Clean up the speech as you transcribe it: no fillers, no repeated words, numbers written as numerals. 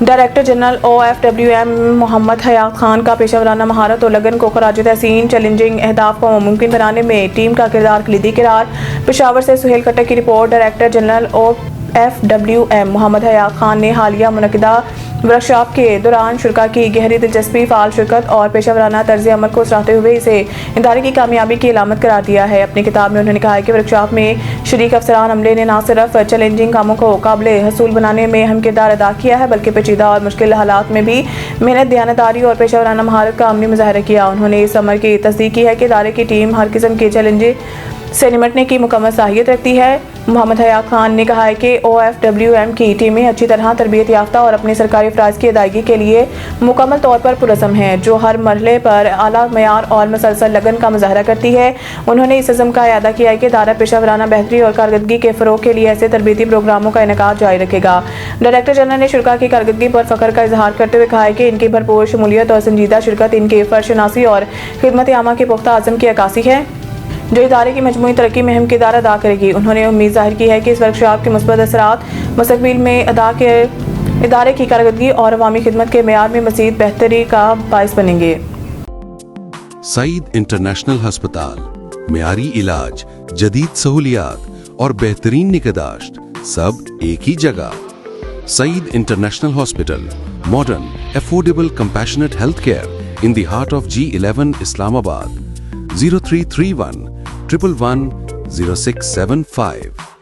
Director general OFWM محمد حیات خان کا پیشہ ورانہ مہارت اور لگن کو خراج تحسین چیلنجنگ اہداف کو ممکن بنانے میں ٹیم کا کردار کلیدی قرار۔ پشاور سے سہیل کٹک کی رپورٹ۔ ڈائریکٹر جنرل OFWM محمد حیات خان نے حالیہ منعقدہ ورکشاپ کے دوران شرکاء کی گہری دلچسپی، فعال شرکت اور پیشہ ورانہ طرز عمل کو سراہتے ہوئے اسے ادارے کی کامیابی کی علامت قرار دیا ہے۔ اپنی کتاب میں انہوں نے کہا ہے کہ ورکشاپ میں شریک افسران عملے نے نہ صرف چیلنجنگ کاموں کو قابل حصول بنانے میں اہم کردار ادا کیا ہے بلکہ پیچیدہ اور مشکل حالات میں بھی محنت، دیانتداری اور پیشہ ورانہ مہارت کا عملی مظاہرہ کیا۔ انہوں نے اس امر کی تصدیق کی ہے کہ ادارے کی ٹیم ہر قسم کے چیلنج سے نمٹنے کی مکمل صلاحیت رکھتی ہے۔ محمد حیات خان نے کہا ہے کہ OFWM کی ٹیمیں اچھی طرح تربیت یافتہ اور اپنے سرکاری فرائض کی ادائیگی کے لیے مکمل طور پر پرعزم ہیں، جو ہر مرحلے پر اعلیٰ معیار اور مسلسل لگن کا مظاہرہ کرتی ہے۔ انہوں نے اس عزم کا اعادہ کیا ہے کہ ادارہ پیشہ ورانہ بہتری اور کارکردگی کے فروغ کے لیے ایسے تربیتی پروگراموں کا انعقاد جاری رکھے گا۔ ڈائریکٹر جنرل نے شرکاء کی کارکردگی پر فخر کا اظہار کرتے ہوئے کہا ہے کہ ان کی بھرپور شمولیت اور سنجیدہ شرکت ان کی فرض شناسی اور خدمت عامہ کے پختہ عزم کی عکاسی ہے، جو ادارے کی مجموعی ترقی میں اہم کردار ادا کرے گی۔ انہوں نے امید ظاہر کی ہے کہ اس ورکشاپ کے مثبت اثرات مستقبل میں ادارے کی کارکردگی اور عوامی خدمت کے معیار میں مزید بہتری کا باعث بنیں گے۔ سعید انٹرنیشنل ہسپتال، معیاری علاج، جدید سہولیات اور بہترین نگہداشت سب ایک ہی جگہ۔ Saeed international hospital, modern, affordable, compassionate health care in the heart of G11 Islamabad. 0331 111 0675